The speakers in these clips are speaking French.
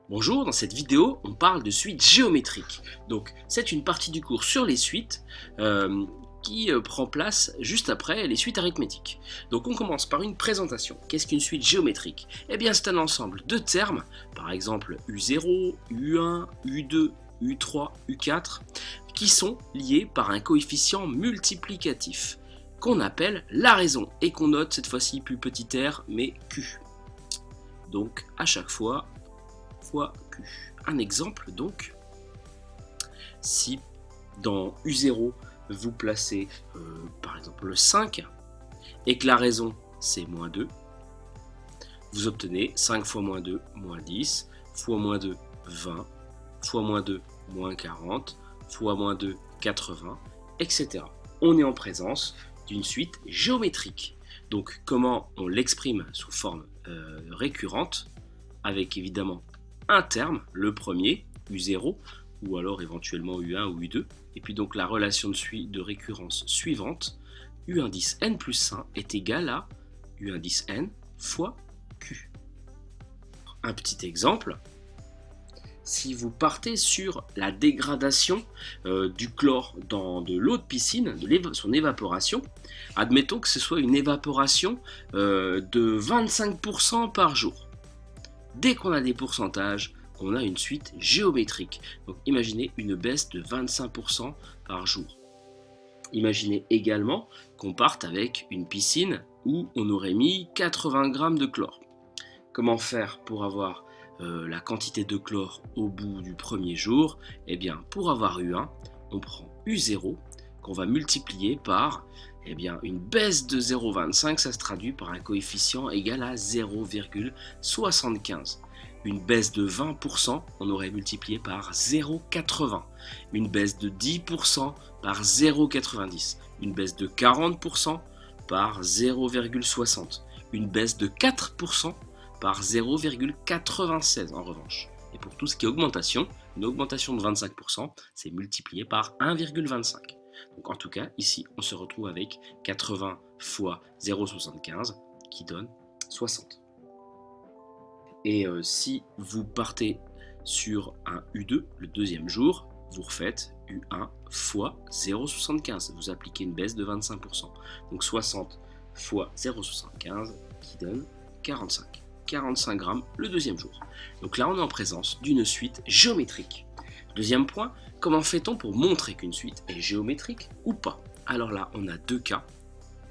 Bonjour, dans cette vidéo, on parle de suites géométriques. Donc, c'est une partie du cours sur les suites qui prend place juste après les suites arithmétiques. Donc, on commence par une présentation. Qu'est-ce qu'une suite géométrique? Eh bien, c'est un ensemble de termes, par exemple U0, U1, U2, U3, U4, qui sont liés par un coefficient multiplicatif, qu'on appelle la raison, et qu'on note cette fois-ci plus petit r, mais Q. Donc, à chaque fois, fois Q. Un exemple donc, si dans U0 vous placez par exemple le 5 et que la raison c'est moins 2, vous obtenez 5 fois moins 2, moins 10, fois moins 2, 20, fois moins 2, moins 40, fois moins 2, 80, etc. On est en présence d'une suite géométrique. Donc comment on l'exprime sous forme récurrente, avec évidemment un terme, le premier, U0, ou alors éventuellement U1 ou U2, et puis donc la relation de récurrence suivante, U1 n plus 1 est égal à U1 n fois Q. Un petit exemple, si vous partez sur la dégradation du chlore dans de l'eau de piscine, son évaporation, admettons que ce soit une évaporation de 25% par jour. Dès qu'on a des pourcentages, on a une suite géométrique. Donc imaginez une baisse de 25% par jour. Imaginez également qu'on parte avec une piscine où on aurait mis 80 grammes de chlore. Comment faire pour avoir la quantité de chlore au bout du premier jour? Eh bien, pour avoir U1, on prend U0 qu'on va multiplier par une baisse de 0,25, ça se traduit par un coefficient égal à 0,75. Une baisse de 20%, on aurait multiplié par 0,80. Une baisse de 10% par 0,90. Une baisse de 40% par 0,60. Une baisse de 4% par 0,96 en revanche. Et pour tout ce qui est augmentation, une augmentation de 25%, c'est multiplié par 1,25. Donc en tout cas, ici, on se retrouve avec 80 fois 0,75 qui donne 60. Et si vous partez sur un U2, le deuxième jour, vous refaites U1 fois 0,75. Vous appliquez une baisse de 25%. Donc 60 fois 0,75 qui donne 45. 45 grammes le deuxième jour. Donc là, on est en présence d'une suite géométrique. Deuxième point, comment fait-on pour montrer qu'une suite est géométrique ou pas? Alors là, on a deux cas.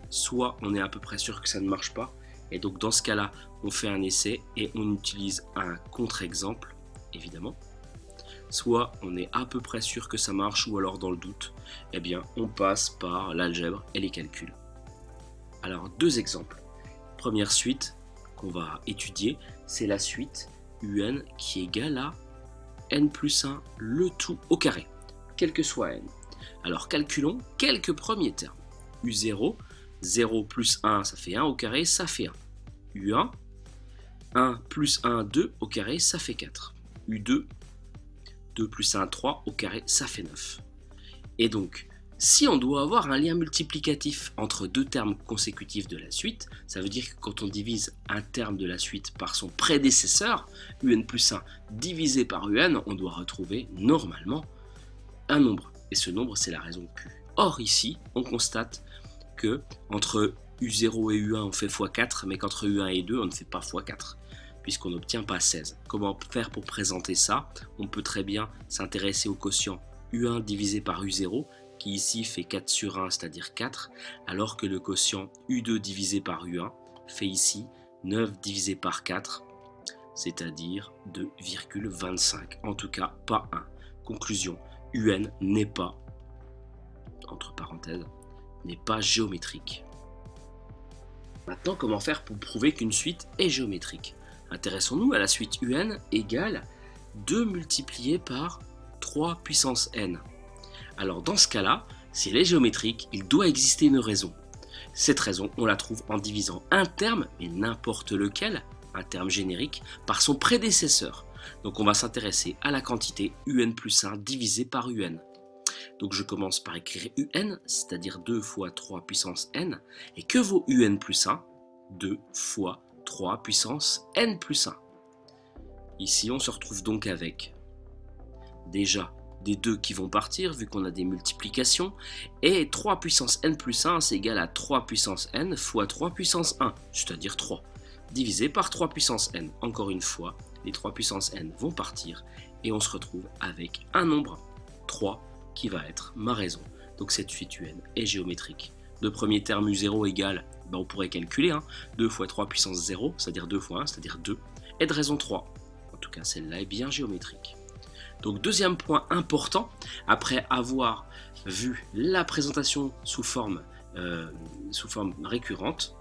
Soit on est à peu près sûr que ça ne marche pas, et donc dans ce cas-là, on fait un essai et on utilise un contre-exemple, évidemment. Soit on est à peu près sûr que ça marche, ou alors dans le doute, eh bien on passe par l'algèbre et les calculs. Alors deux exemples. Première suite qu'on va étudier, c'est la suite UN qui est égale à n plus 1, le tout au carré, quel que soit n. Alors calculons quelques premiers termes. U0, 0 plus 1, ça fait 1 au carré, ça fait 1. U1, 1 plus 1, 2 au carré, ça fait 4. U2, 2 plus 1, 3 au carré, ça fait 9. Et donc, si on doit avoir un lien multiplicatif entre deux termes consécutifs de la suite, ça veut dire que quand on divise un terme de la suite par son prédécesseur, UN plus 1 divisé par UN, on doit retrouver normalement un nombre. Et ce nombre, c'est la raison Q. Or ici, on constate que entre U0 et U1, on fait x4, mais qu'entre U1 et 2, on ne fait pas x4, puisqu'on n'obtient pas 16. Comment faire pour présenter ça? On peut très bien s'intéresser au quotient U1 divisé par U0, qui ici fait 4 sur 1, c'est-à-dire 4, alors que le quotient U2 divisé par U1 fait ici 9 divisé par 4, c'est-à-dire 2,25. En tout cas, pas 1. Conclusion, UN n'est pas, entre parenthèses, n'est pas géométrique. Maintenant, comment faire pour prouver qu'une suite est géométrique? Intéressons-nous à la suite UN égale 2 multiplié par 3 puissance n. Alors dans ce cas-là, si elle est géométrique, il doit exister une raison. Cette raison, on la trouve en divisant un terme, mais n'importe lequel, un terme générique, par son prédécesseur. Donc on va s'intéresser à la quantité UN plus 1 divisé par UN. Donc je commence par écrire un, c'est-à-dire 2 fois 3 puissance n. Et que vaut un plus 1? 2 fois 3 puissance n plus 1. Ici, on se retrouve donc avec déjà des 2 qui vont partir, vu qu'on a des multiplications. Et 3 puissance n plus 1, c'est égal à 3 puissance n fois 3 puissance 1, c'est-à-dire 3, divisé par 3 puissance n. Encore une fois, les 3 puissance n vont partir, et on se retrouve avec un nombre 3 qui va être ma raison. Donc cette suite un est géométrique. De premier terme u0 égale, on pourrait calculer, 2 fois 3 puissance 0, c'est-à-dire 2 fois 1, c'est-à-dire 2, et de raison 3. En tout cas, celle-là est bien géométrique. Donc deuxième point important, après avoir vu la présentation sous forme récurrente,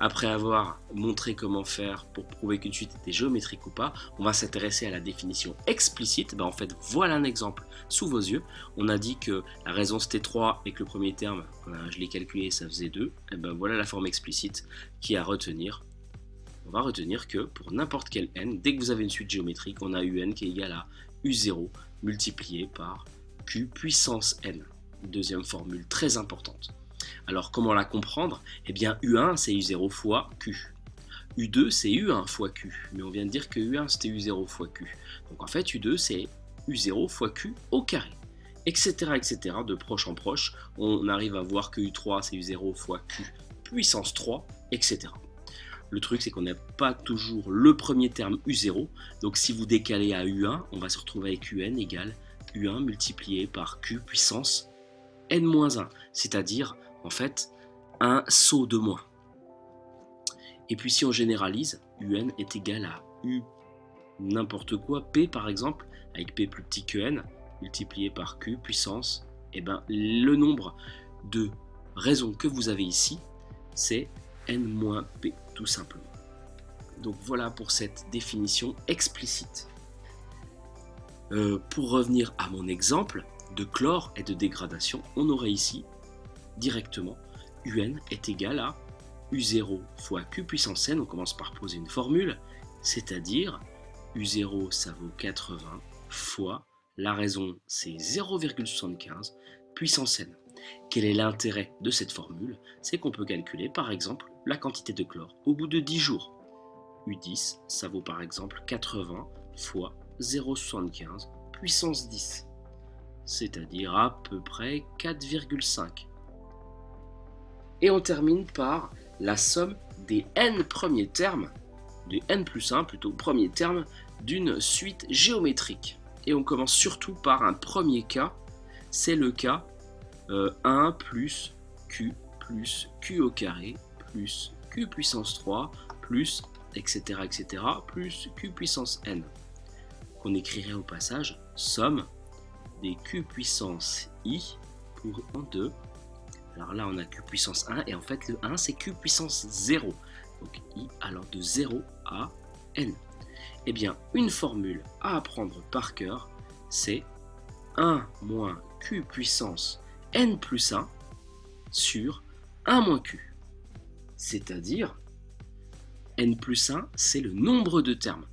après avoir montré comment faire pour prouver qu'une suite était géométrique ou pas, on va s'intéresser à la définition explicite. En fait, voilà un exemple sous vos yeux. On a dit que la raison c'était 3 et que le premier terme, je l'ai calculé, ça faisait 2. Et voilà la forme explicite qui est à retenir. On va retenir que pour n'importe quel n, dès que vous avez une suite géométrique, on a un qui est égal à u0 multiplié par q puissance n. Deuxième formule très importante. Alors comment la comprendre? Eh bien u1 c'est u0 fois q. u2 c'est u1 fois q. Mais on vient de dire que u1 c'était u0 fois q. Donc en fait u2 c'est u0 fois q au carré. Etc. etc. De proche en proche, on arrive à voir que u3 c'est u0 fois q puissance 3, etc. Le truc, c'est qu'on n'a pas toujours le premier terme u0. Donc si vous décalez à u1, on va se retrouver avec un égale u1 multiplié par q puissance n-1. C'est-à-dire, en fait, un saut de moins. Et puis si on généralise, un est égal à u n'importe quoi, p par exemple, avec p plus petit que n, multiplié par q puissance, le nombre de raisons que vous avez ici, c'est n-p, tout simplement. Donc voilà pour cette définition explicite. Pour revenir à mon exemple de chlore et de dégradation, on aurait ici directement un est égal à u0 fois q puissance n. On commence par poser une formule, c'est-à-dire u0 ça vaut 80 fois la raison c'est 0,75 puissance n. Quel est l'intérêt de cette formule? C'est qu'on peut calculer par exemple la quantité de chlore au bout de 10 jours. U10, ça vaut par exemple 80 fois 0,75 puissance 10, c'est-à-dire à peu près 4,5. Et on termine par la somme des n premiers termes, des n plus 1 plutôt, premiers termes d'une suite géométrique. Et on commence surtout par un premier cas, c'est le cas 1 plus q au carré plus q puissance 3 plus etc. plus q puissance n. Qu'on écrirait au passage somme des q puissance i pour 2. Alors là on a q puissance 1 et en fait le 1 c'est q puissance 0. Donc i alors de 0 à n. Eh bien une formule à apprendre par cœur, c'est 1 moins q puissance n plus 1 sur 1 moins q. C'est-à-dire, n plus 1, c'est le nombre de termes.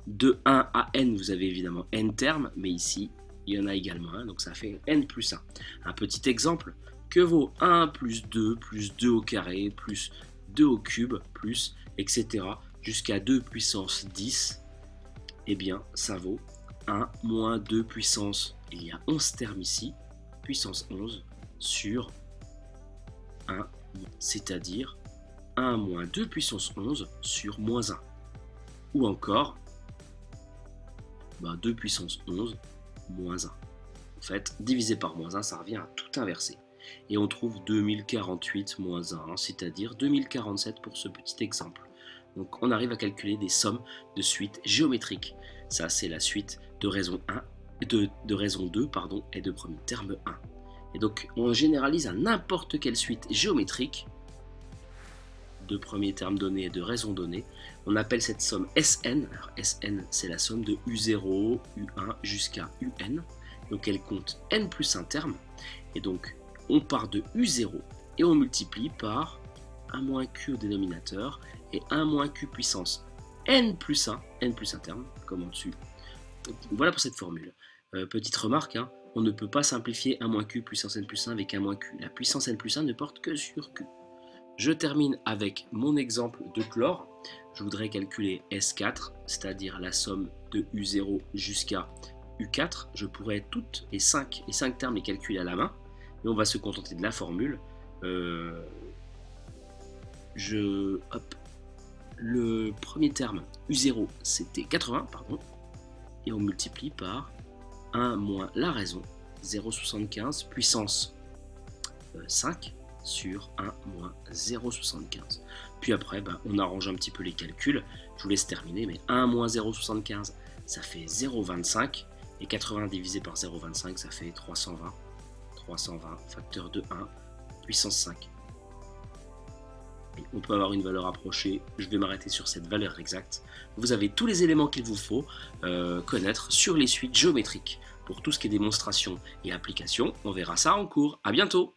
De 1 à n, vous avez évidemment n termes, mais ici, il y en a également un, donc ça fait n plus 1. Un petit exemple, que vaut 1 plus 2 au carré, plus 2 au cube, plus, etc., jusqu'à 2 puissance 10, eh bien, ça vaut 1 moins 2 puissance, il y a 11 termes ici, puissance 11 sur 1, c'est-à-dire 1 moins 2 puissance 11 sur moins 1. Ou encore 2 puissance 11 moins 1. En fait, divisé par moins 1, ça revient à tout inverser. Et on trouve 2048 moins 1, c'est-à-dire 2047 pour ce petit exemple. Donc on arrive à calculer des sommes de suites géométriques. Ça, c'est la suite de raison 1, de raison 2 et de premier terme 1. Et donc on généralise à n'importe quelle suite géométrique de premier terme donné et de raison donnée. On appelle cette somme Sn. Alors Sn c'est la somme de U0, U1 jusqu'à Un. Donc elle compte n plus 1 terme. Et donc on part de U0 et on multiplie par 1 moins Q au dénominateur et 1 moins Q puissance n plus 1 terme, comme en dessus. Voilà pour cette formule. Petite remarque, on ne peut pas simplifier 1 moins q puissance n plus 1 avec 1 moins q. La puissance n plus 1 ne porte que sur q. Je termine avec mon exemple de chlore. Je voudrais calculer S4, c'est-à-dire la somme de U0 jusqu'à U4. Je pourrais toutes les 5 termes les calculer à la main. Et on va se contenter de la formule. Le premier terme, U0, c'était 80, pardon. Et on multiplie par 1 moins la raison, 0,75 puissance 5 sur 1 moins 0,75. Puis après, on arrange un petit peu les calculs. Je vous laisse terminer, mais 1 moins 0,75, ça fait 0,25. Et 80 divisé par 0,25, ça fait 320. 320, facteur de 1, puissance 5. Et on peut avoir une valeur approchée. Je vais m'arrêter sur cette valeur exacte. Vous avez tous les éléments qu'il vous faut connaître sur les suites géométriques. Pour tout ce qui est démonstration et application, on verra ça en cours. À bientôt!